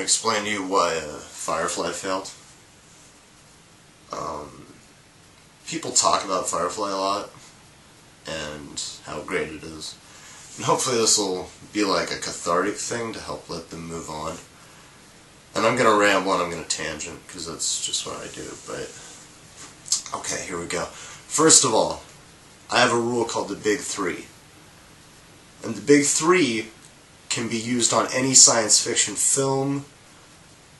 to explain to you why Firefly failed. People talk about Firefly a lot and how great it is. And hopefully this will be like a cathartic thing to help let them move on. And I'm going to ramble and I'm going to tangent because that's just what I do. But okay, here we go. First of all, I have a rule called the Big Three. And the Big Three can be used on any science fiction film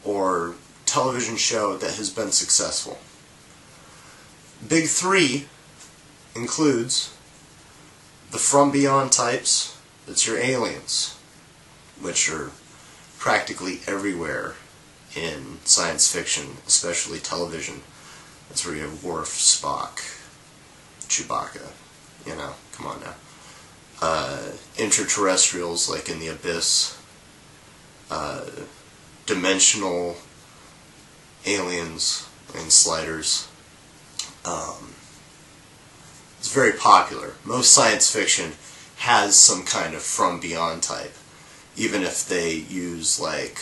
or television show that has been successful. Big Three includes the From Beyond types, that's your aliens, which are practically everywhere in science fiction, especially television. That's where you have Worf, Spock, Chewbacca, you know, come on now. Interterrestrials like in the Abyss, dimensional aliens and sliders. It's very popular. Most science fiction has some kind of From Beyond type, even if they use like,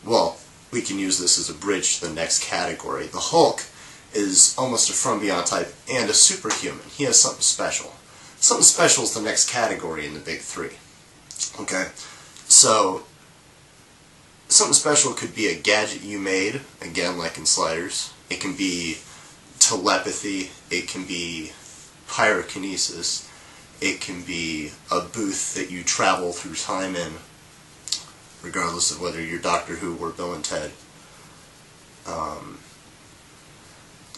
well, we can use this as a bridge to the next category. The Hulk is almost a From Beyond type and a superhuman. He has something special. Something special is the next category in the Big Three. Okay? So, something special could be a gadget you made, again like in Sliders. It can be telepathy. It can be pyrokinesis. It can be a booth that you travel through time in, regardless of whether you're Doctor Who or Bill and Ted.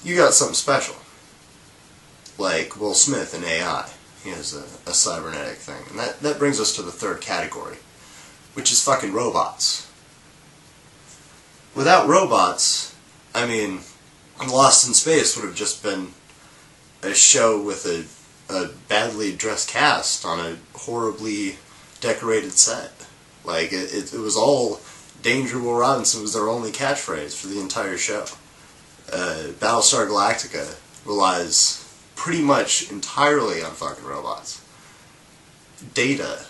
You got something special. Like Will Smith in AI. He has a cybernetic thing. And that brings us to the third category, which is fucking robots. Without robots, I mean, Lost in Space would have just been a show with a badly dressed cast on a horribly decorated set. Like, it was all Danger Will Robinson was their only catchphrase for the entire show. Battlestar Galactica relies pretty much entirely on fucking robots. Data,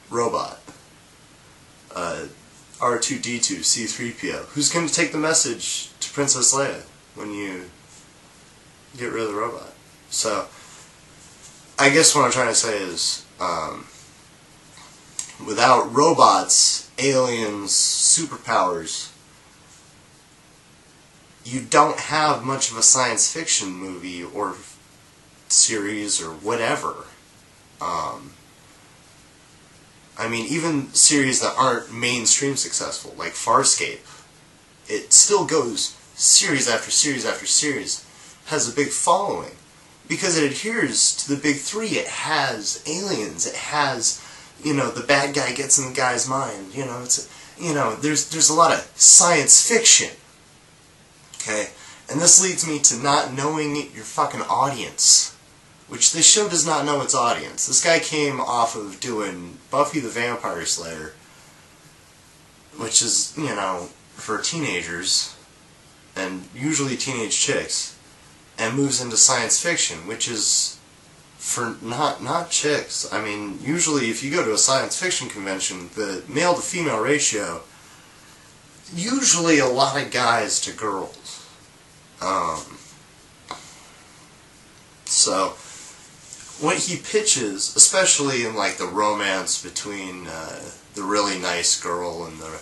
robot. R2-D2, C-3PO. Who's going to take the message to Princess Leia when you get rid of the robot? So, I guess what I'm trying to say is, without robots, aliens, superpowers, you don't have much of a science fiction movie or series or whatever. I mean, even series that aren't mainstream successful, like Farscape, it still goes series after series after series, has a big following, because it adheres to the Big Three. It has aliens, it has, you know, the bad guy gets in the guy's mind, you know, there's a lot of science fiction. Okay, and this leads me to not knowing your fucking audience, which this show does not know its audience. This guy came off of doing Buffy the Vampire Slayer, which is, you know, for teenagers, and usually teenage chicks, and moves into science fiction, which is for not chicks. I mean, usually if you go to a science fiction convention, the male to female ratio, usually a lot of guys to girls. So, what he pitches, especially in like the romance between the really nice girl and the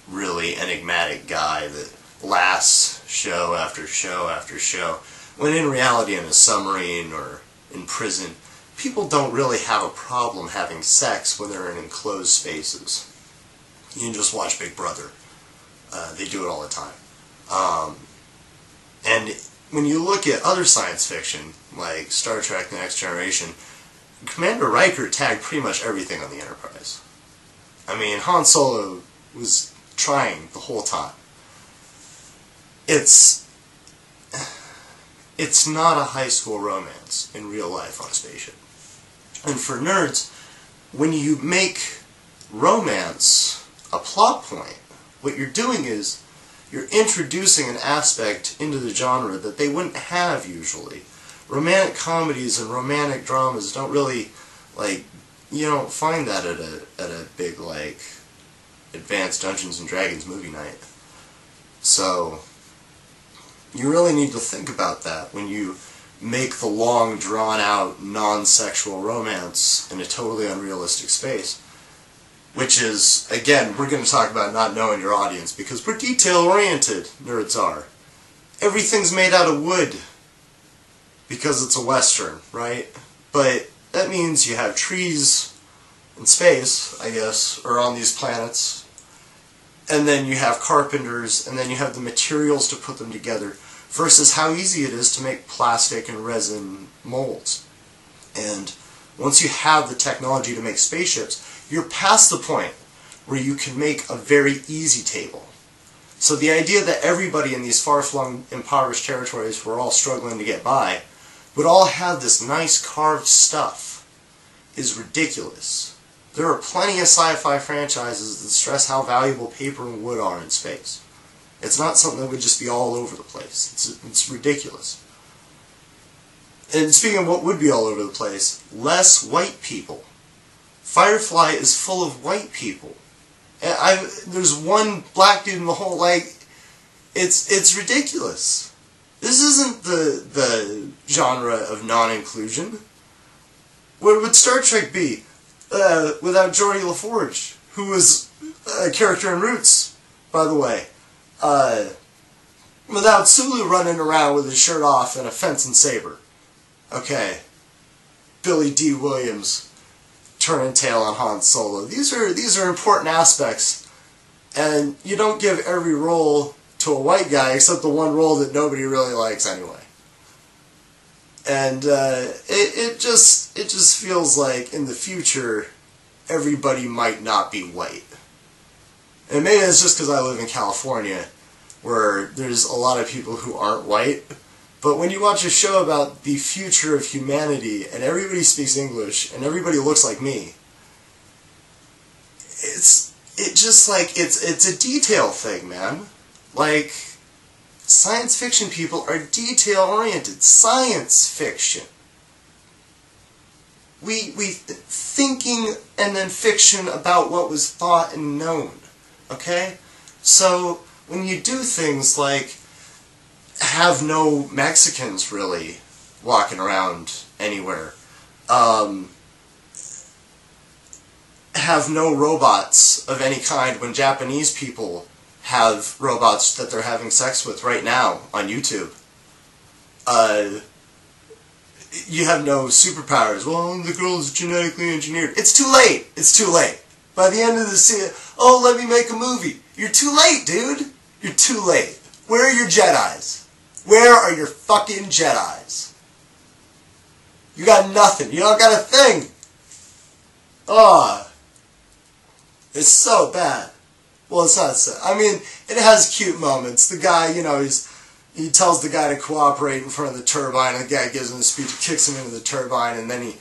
really enigmatic guy that lasts show after show after show, when in reality in a submarine or in prison, people don't really have a problem having sex when they're in enclosed spaces. You can just watch Big Brother. They do it all the time. And when you look at other science fiction, like Star Trek The Next Generation, Commander Riker tagged pretty much everything on the Enterprise. I mean, Han Solo was trying the whole time. It's not a high school romance in real life on a spaceship. And for nerds, when you make romance a plot point, what you're doing is you're introducing an aspect into the genre that they wouldn't have usually. Romantic comedies and romantic dramas don't really, like, you don't find that at a big, like, advanced Dungeons and Dragons movie night. So, you really need to think about that when you make the long, drawn-out, non-sexual romance in a totally unrealistic space. Which is, again, we're going to talk about not knowing your audience, because we're detail-oriented, nerds are. Everything's made out of wood, because it's a Western, right? But that means you have trees in space, I guess, or on these planets, and then you have carpenters, and then you have the materials to put them together, versus how easy it is to make plastic and resin molds. And once you have the technology to make spaceships, you're past the point where you can make a very easy table. So the idea that everybody in these far-flung, impoverished territories who are all struggling to get by would all have this nice carved stuff is ridiculous. There are plenty of sci-fi franchises that stress how valuable paper and wood are in space. It's not something that would just be all over the place. It's ridiculous. And speaking of what would be all over the place, less white people. Firefly is full of white people. There's one black dude in the whole, like, it's ridiculous. This isn't the genre of non-inclusion. What would Star Trek be without Geordi LaForge, who was a character in Roots, by the way? Without Sulu running around with his shirt off and a fence and saber. Okay. Billy D. Williams turning tail on Han Solo. These are important aspects, and you don't give every role to a white guy except the one role that nobody really likes anyway. And it just feels like in the future everybody might not be white. And maybe it's just because I live in California, where there's a lot of people who aren't white. But when you watch a show about the future of humanity, and everybody speaks English, and everybody looks like me, it's a detail thing, man. Like, science fiction people are detail-oriented. Science fiction. We thinking and then fiction about what was thought and known. Okay? So, when you do things like have no Mexicans, really, walking around anywhere, have no robots of any kind when Japanese people have robots that they're having sex with right now on YouTube. You have no superpowers. Well, the girl is genetically engineered. It's too late. It's too late. By the end of the season, oh, let me make a movie. You're too late, dude. You're too late. Where are your Jedis? Where are your fucking Jedis? You got nothing. You don't got a thing. Oh, it's so bad. Well, it's not so. I mean, it has cute moments. The guy, you know, he tells the guy to cooperate in front of the turbine, and the guy gives him the speech, kicks him into the turbine, and then he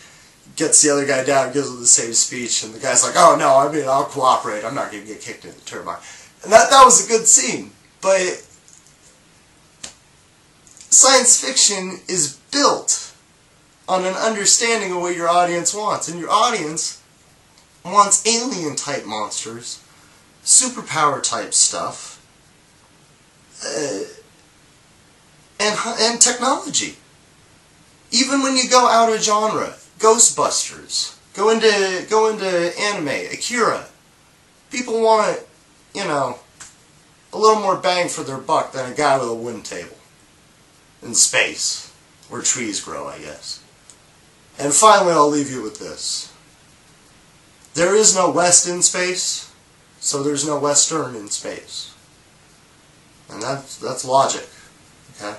gets the other guy down and gives him the same speech, and the guy's like, oh no, I mean, I'll cooperate. I'm not going to get kicked into the turbine. And that was a good scene. But science fiction is built on an understanding of what your audience wants. And your audience wants alien-type monsters, superpower-type stuff, and technology. Even when you go out of genre, Ghostbusters, go into anime, Akira, people want, you know, a little more bang for their buck than a guy with a wooden table in space, where trees grow, I guess. And finally, I'll leave you with this. There is no West in space, so there's no Western in space. And that's logic, okay?